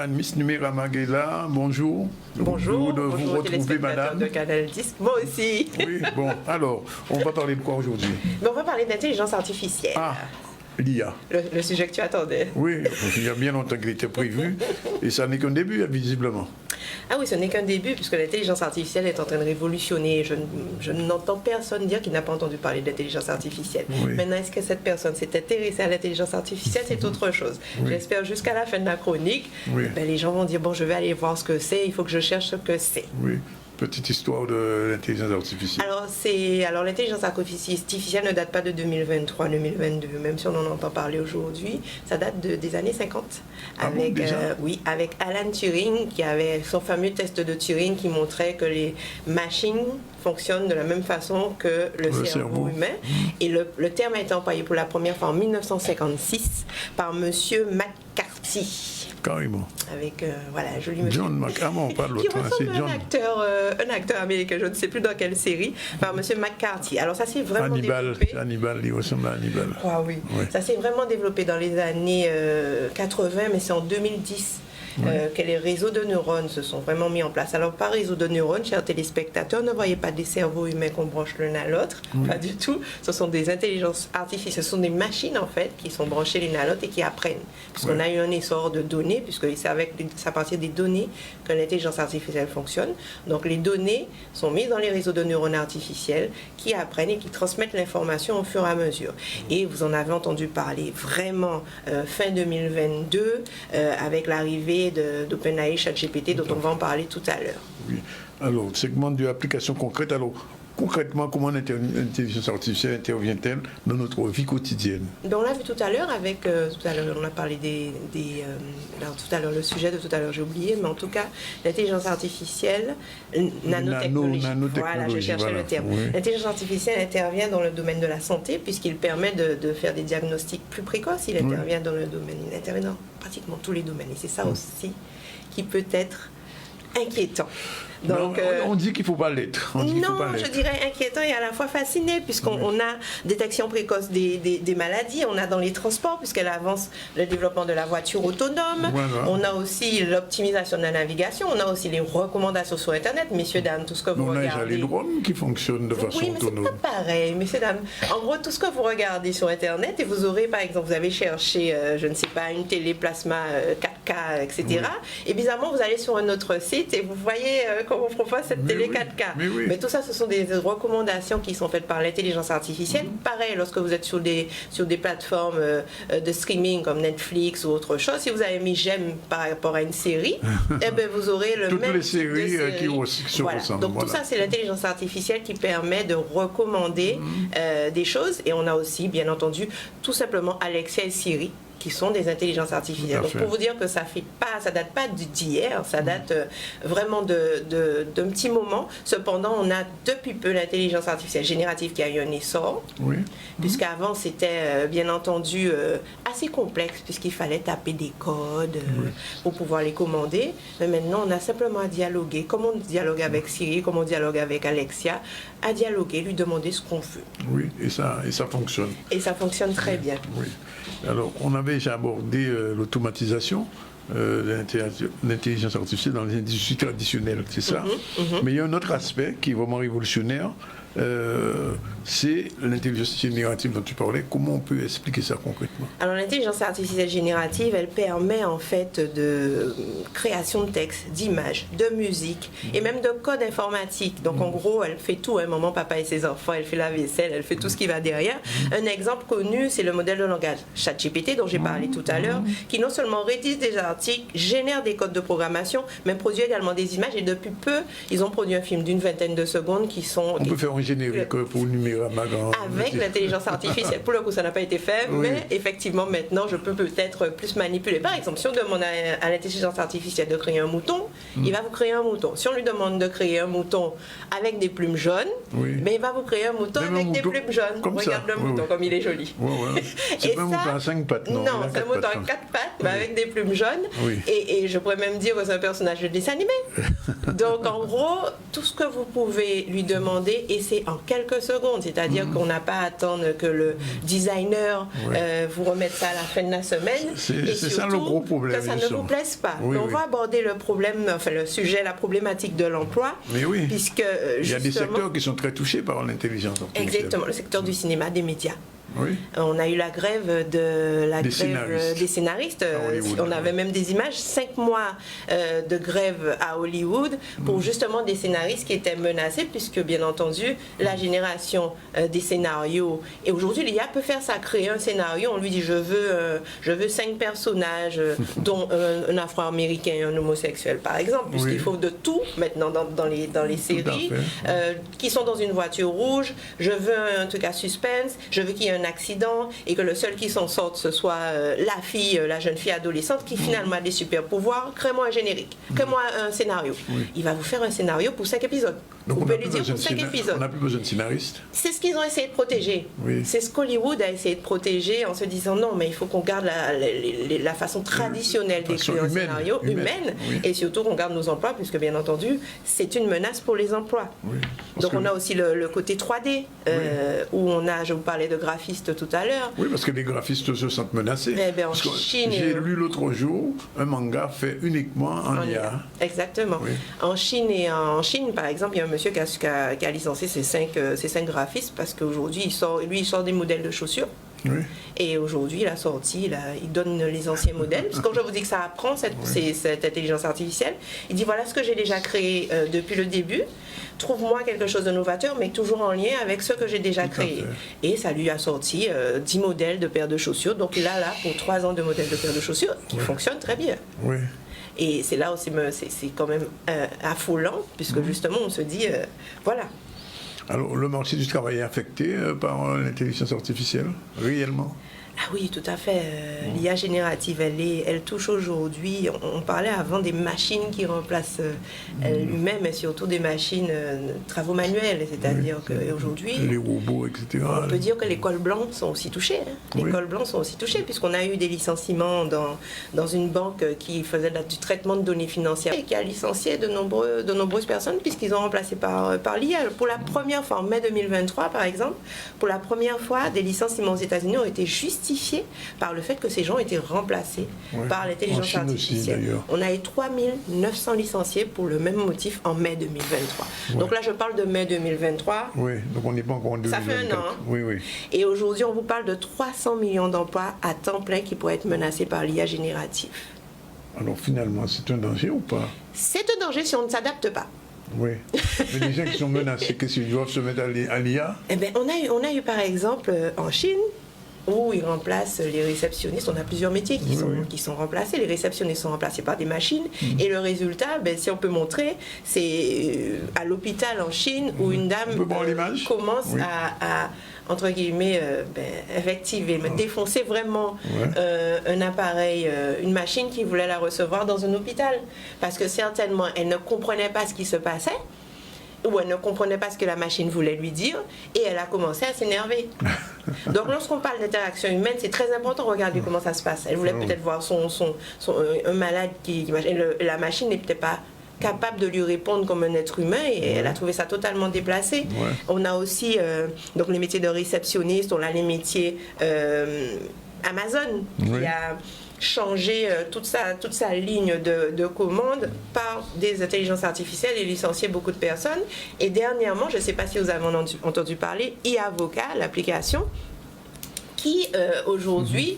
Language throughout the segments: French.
Miss Numérama Guéla, bonjour. Bonjour, de vous retrouver, madame. De Canal 10, moi aussi. Oui, bon, alors, on va parler de quoi aujourd'hui? On va parler d'intelligence artificielle. Ah, l'IA. Le sujet que tu attendais. Oui, il y a bien longtemps qu'il était prévu, et ça n'est qu'un début, visiblement. Ah oui, ce n'est qu'un début, puisque l'intelligence artificielle est en train de révolutionner. Je n'entends personne dire qu'il n'a pas entendu parler de l'intelligence artificielle. Oui. Maintenant, est-ce que cette personne s'est intéressée à l'intelligence artificielle? C'est autre chose. Oui. J'espère jusqu'à la fin de la chronique, Oui. les gens vont dire, bon, je vais aller voir ce que c'est, il faut que je cherche ce que c'est. Oui, petite histoire de l'intelligence artificielle. Alors l'intelligence artificielle ne date pas de 2023-2022, même si on en entend parler aujourd'hui. Ça date des années 50. Ah bon, déjà? Avec Alan Turing, qui avait son fameux test de Turing qui montrait que les machines fonctionnent de la même façon que le cerveau humain. Et le terme a été employé pour la première fois en 1956 par monsieur McCarthy. Carrément. Avec, joli monsieur. John McCarthy, on parle qui l'autre, ressemble c'est John. un acteur américain, je ne sais plus dans quelle série, par monsieur McCarthy. Alors ça s'est vraiment développé. Hannibal, il ressemble à Hannibal. Ah oui. Ça s'est vraiment développé dans les années 80, mais c'est en 2010. Que les réseaux de neurones se sont vraiment mis en place. Alors, par réseau de neurones, chers téléspectateurs, ne voyez pas des cerveaux humains qu'on branche l'un à l'autre, pas du tout. Ce sont des intelligences artificielles, ce sont des machines en fait qui sont branchées l'une à l'autre et qui apprennent. Puisqu'on a eu un essor de données, puisque c'est à partir des données que l'intelligence artificielle fonctionne. Donc, les données sont mises dans les réseaux de neurones artificiels qui apprennent et qui transmettent l'information au fur et à mesure. Et vous en avez entendu parler vraiment fin 2022 avec l'arrivée d'OpenAI, ChatGPT, dont on va en parler tout à l'heure. Oui. Alors, segment de l'application concrète. Alors, concrètement, comment l'intelligence artificielle intervient-elle dans notre vie quotidienne? On l'a vu tout à l'heure avec, tout à l'heure, on a parlé alors, tout à l'heure, le sujet de tout à l'heure, j'ai oublié, mais en tout cas, l'intelligence artificielle, nanotechnologie. Voilà, je cherchais le terme. Oui. L'intelligence artificielle intervient dans le domaine de la santé, puisqu'il permet de faire des diagnostics plus précoces. Il intervient dans le domaine, il intervient dans pratiquement tous les domaines. Et c'est ça aussi qui peut être inquiétant. Donc, on dit qu'il ne faut pas l'être. Je dirais inquiétant et à la fois fasciné, puisqu'on a détection précoce des maladies, on a dans les transports, puisqu'elle avance le développement de la voiture autonome, on a aussi l'optimisation de la navigation, on a aussi les recommandations sur Internet, messieurs, dames, tout ce que vous regardez. On a les drones qui fonctionnent de façon autonome. Oui, mais c'est pas pareil, messieurs, dames. En gros, tout ce que vous regardez sur Internet, et vous aurez, par exemple, vous avez cherché, je ne sais pas, une télé plasma 4K, etc. Et bizarrement, vous allez sur un autre site et vous voyez on propose cette télé 4K. Mais tout ça, ce sont des recommandations qui sont faites par l'intelligence artificielle. Pareil, lorsque vous êtes sur des plateformes de streaming comme Netflix ou autre chose, si vous avez mis j'aime par rapport à une série, vous aurez le toutes même les séries qui se ressemblent. Donc tout ça, c'est l'intelligence artificielle qui permet de recommander des choses. Et on a aussi, bien entendu, tout simplement Alexia et Siri, qui sont des intelligences artificielles. Donc pour vous dire que ça date pas d'hier, ça date vraiment d'un petit moment. Cependant, on a depuis peu l'intelligence artificielle générative qui a eu un essor, puisqu'avant c'était bien entendu assez complexe, puisqu'il fallait taper des codes pour pouvoir les commander. Mais maintenant, on a simplement à dialoguer, comme on dialogue avec Siri, comme on dialogue avec Alexia, à dialoguer, lui demander ce qu'on veut. Oui, et ça fonctionne. Et ça fonctionne très bien. Oui. Alors, on avait déjà abordé l'automatisation de l'intelligence artificielle dans les industries traditionnelles, c'est ça. Mais il y a un autre aspect qui est vraiment révolutionnaire, c'est l'intelligence générative dont tu parlais. Comment on peut expliquer ça concrètement? Alors l'intelligence artificielle générative, elle permet en fait de création de texte, d'images, de musique et même de code informatique. Donc en gros, elle fait tout. Maman, papa et ses enfants, elle fait la vaisselle, elle fait tout ce qui va derrière. Un exemple connu, c'est le modèle de langage ChatGPT dont j'ai parlé tout à l'heure, qui non seulement rédige des articles, génère des codes de programmation, mais produit également des images. Et depuis peu, ils ont produit un film d'une vingtaine de secondes qui sont... On peut faire un générique pour Numérama avec l'intelligence artificielle. Pour le coup, ça n'a pas été fait, mais effectivement, maintenant, je peux peut-être plus manipuler. Par exemple, si on demande à l'intelligence artificielle de créer un mouton, il va vous créer un mouton. Si on lui demande de créer un mouton avec des plumes jaunes, mais il va vous créer un mouton avec des plumes jaunes. Regarde le mouton, comme il est joli. C'est pas un mouton à 5 pattes, non? Non, c'est un mouton à 4 pattes, mais avec des plumes jaunes. Et je pourrais même dire que c'est un personnage de dessin animé. Donc, en gros, tout ce que vous pouvez lui demander, et c'est remplacé en quelques secondes, c'est-à-dire qu'on n'a pas à attendre que le designer vous remette ça à la fin de la semaine. C'est ça le gros problème. Que ça ne vous plaise pas. Oui, on va aborder le problème, enfin le sujet, la problématique de l'emploi. Mais oui, puisque, il y a des secteurs qui sont très touchés par l'intelligence artificielle. Exactement, le secteur du cinéma, des médias. Oui. On a eu la grève des scénaristes. On avait même des images, 5 mois de grève à Hollywood pour justement des scénaristes qui étaient menacés, puisque bien entendu, la génération des scénarios, et aujourd'hui l'IA peut faire ça, créer un scénario, on lui dit je veux 5 personnages, dont un afro-américain et un homosexuel par exemple, puisqu'il faut de tout maintenant dans les séries, qui sont dans une voiture rouge, je veux un truc à suspense, je veux qu'il y ait un accident et que le seul qui s'en sorte ce soit la jeune fille adolescente qui finalement a des super pouvoirs. Crée-moi un générique, crée-moi un scénario. Il va vous faire un scénario pour 5 épisodes. Donc vous pouvez lui dire pour 5 épisodes. On n'a plus besoin de scénaristes. C'est ce qu'ils ont essayé de protéger. Oui. C'est ce qu'Hollywood a essayé de protéger en se disant non, mais il faut qu'on garde la façon traditionnelle d'écrire un scénario, humaine, et surtout qu'on garde nos emplois, puisque bien entendu, c'est une menace pour les emplois. Oui. Donc on a aussi le côté 3D, où je vous parlais de graphistes tout à l'heure. Oui, parce que les graphistes se sentent menacés. Eh bien, en Chine, j'ai lu l'autre jour un manga fait uniquement en IA. Exactement. Oui. En Chine, par exemple, il y a un monsieur qui a licencié ses 5 graphistes parce qu'aujourd'hui, il sort des modèles de chaussures. Oui. Et aujourd'hui, il a sorti, il donne les anciens modèles. Parce que quand je vous dis que ça apprend, cette intelligence artificielle, il dit voilà ce que j'ai déjà créé depuis le début. Trouve-moi quelque chose de novateur, mais toujours en lien avec ce que j'ai déjà créé. Et ça lui a sorti 10 modèles de paires de chaussures. Donc il a là pour 3 ans de modèles de paires de chaussures qui fonctionnent très bien. Oui. Et c'est là aussi, c'est quand même affolant, puisque justement on se dit, voilà. Alors, le marché du travail est affecté par l'intelligence artificielle, réellement? Ah oui, tout à fait. L'IA générative, elle touche aujourd'hui, on parlait avant des machines qui remplacent l'humain, mais surtout des machines travaux manuels, c'est-à-dire qu'aujourd'hui... Les robots, etc. On peut dire que les cols blancs sont aussi touchés. Les cols blancs sont aussi touchés, puisqu'on a eu des licenciements dans une banque qui faisait du traitement de données financières et qui a licencié de nombreuses personnes, puisqu'ils ont remplacé par l'IA. Pour la première fois, en mai 2023, par exemple, pour la première fois, des licenciements aux États-Unis ont été justifiés par le fait que ces gens étaient remplacés par l'intelligence artificielle. Aussi, on a eu 3900 licenciés pour le même motif en mai 2023. Donc là, je parle de mai 2023. Oui, donc on n'est pas encore en 2024. Ça fait un an. Hein. Oui, oui. Et aujourd'hui, on vous parle de 300 millions d'emplois à temps plein qui pourraient être menacés par l'IA générative. Alors finalement, c'est un danger ou pas? C'est un danger si on ne s'adapte pas. Oui. Mais les gens qui sont menacés, qu'est-ce qu'ils doivent se mettre à l'IA? Eh bien, on a eu par exemple en Chine, où ils remplacent les réceptionnistes. On a plusieurs métiers qui sont remplacés. Les réceptionnistes sont remplacés par des machines. Et le résultat, si on peut montrer, c'est à l'hôpital en Chine où une dame commence à entre guillemets, effectiver, défoncer vraiment un appareil, une machine qui voulait la recevoir dans un hôpital. Parce que certainement, elle ne comprenait pas ce qui se passait, ou elle ne comprenait pas ce que la machine voulait lui dire, et elle a commencé à s'énerver. Donc lorsqu'on parle d'interaction humaine, c'est très important, regardez comment ça se passe. Elle voulait peut-être voir un malade la machine n'est peut-être pas capable de lui répondre comme un être humain, et elle a trouvé ça totalement déplacé. On a aussi donc les métiers de réceptionniste, on a les métiers Amazon, qui a changer toute sa ligne de commande par des intelligences artificielles et licencier beaucoup de personnes. Et dernièrement, je ne sais pas si vous avez entendu parler, e-Avocat, l'application, qui aujourd'hui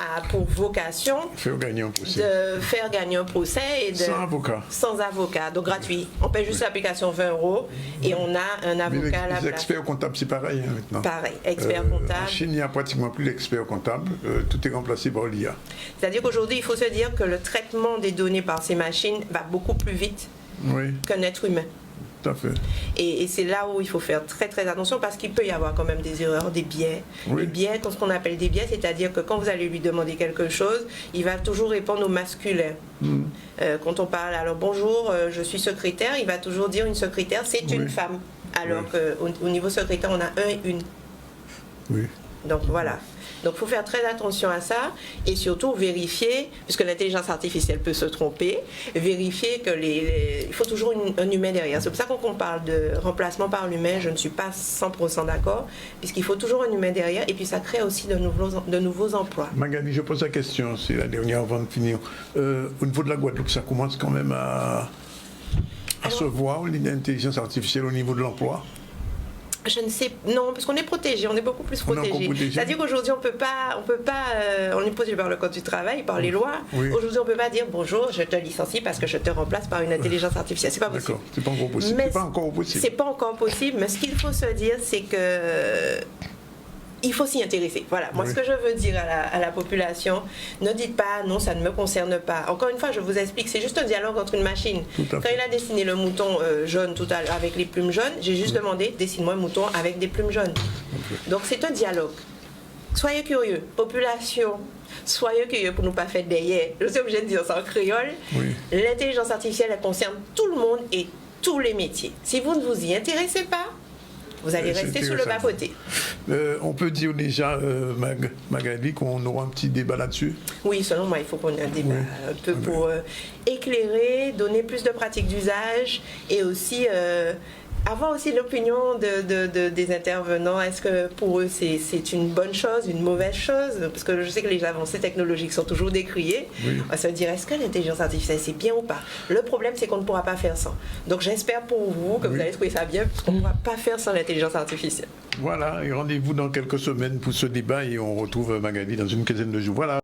a pour vocation de faire gagner un procès et sans avocat, donc gratuit. On paie juste l'application 20 € et on a un avocat à la place. Les experts comptables, c'est pareil maintenant. Pareil, expert comptable. En Chine, il n'y a pratiquement plus d'experts comptables, tout est remplacé par l'IA. C'est-à-dire qu'aujourd'hui, il faut se dire que le traitement des données par ces machines va beaucoup plus vite qu'un être humain. Tout à fait. Et c'est là où il faut faire très très attention, parce qu'il peut y avoir quand même des erreurs, des biais. Les biais, ce qu'on appelle des biais, c'est-à-dire que quand vous allez lui demander quelque chose, il va toujours répondre au masculin. Quand on parle, alors bonjour, je suis secrétaire, il va toujours dire une secrétaire, c'est une femme. Alors qu'au niveau secrétaire, on a un et une. Donc voilà. Donc il faut faire très attention à ça et surtout vérifier, puisque l'intelligence artificielle peut se tromper, vérifier que il faut toujours un humain derrière. C'est pour ça qu'on parle de remplacement par l'humain, je ne suis pas 100% d'accord, puisqu'il faut toujours un humain derrière et puis ça crée aussi de nouveaux emplois. Magali, je pose la question, c'est la dernière avant de finir. Au niveau de la Guadeloupe, ça commence quand même à se voir, l'intelligence artificielle au niveau de l'emploi? Je ne sais, non, parce qu'on est protégé, on est beaucoup plus protégé. C'est-à-dire qu'aujourd'hui, on est protégé par le code du travail, par les lois. Oui. Aujourd'hui, on ne peut pas dire bonjour, je te licencie parce que je te remplace par une intelligence artificielle. C'est pas possible. D'accord, c'est pas encore possible. Mais c'est pas encore possible. C'est pas encore possible, mais ce qu'il faut se dire, c'est que il faut s'y intéresser. Voilà, moi ce que je veux dire à la population, ne dites pas non, ça ne me concerne pas. Encore une fois, je vous explique, c'est juste un dialogue entre une machine. Quand il a dessiné le mouton jaune tout à l'heure avec les plumes jaunes, j'ai juste demandé dessine-moi un mouton avec des plumes jaunes. Donc c'est un dialogue. Soyez curieux, population, soyez curieux pour ne pas faire derrière. Je suis obligée de dire ça en créole. L'intelligence artificielle, elle concerne tout le monde et tous les métiers. Si vous ne vous y intéressez pas, vous allez rester sous le bas-côté. On peut dire déjà, Magali, qu'on aura un petit débat là-dessus? Oui, selon moi, il faut qu'on ait un débat un peu pour éclairer, donner plus de pratiques d'usage et aussi avoir aussi l'opinion des intervenants. Est-ce que pour eux c'est une bonne chose, une mauvaise chose? Parce que je sais que les avancées technologiques sont toujours décriées. On va se dire, est-ce que l'intelligence artificielle c'est bien ou pas? Le problème c'est qu'on ne pourra pas faire sans. Donc j'espère pour vous que vous allez trouver ça bien, parce qu'on ne pourra pas faire sans l'intelligence artificielle. Voilà, et rendez-vous dans quelques semaines pour ce débat et on retrouve Magali dans une quinzaine de jours. Voilà.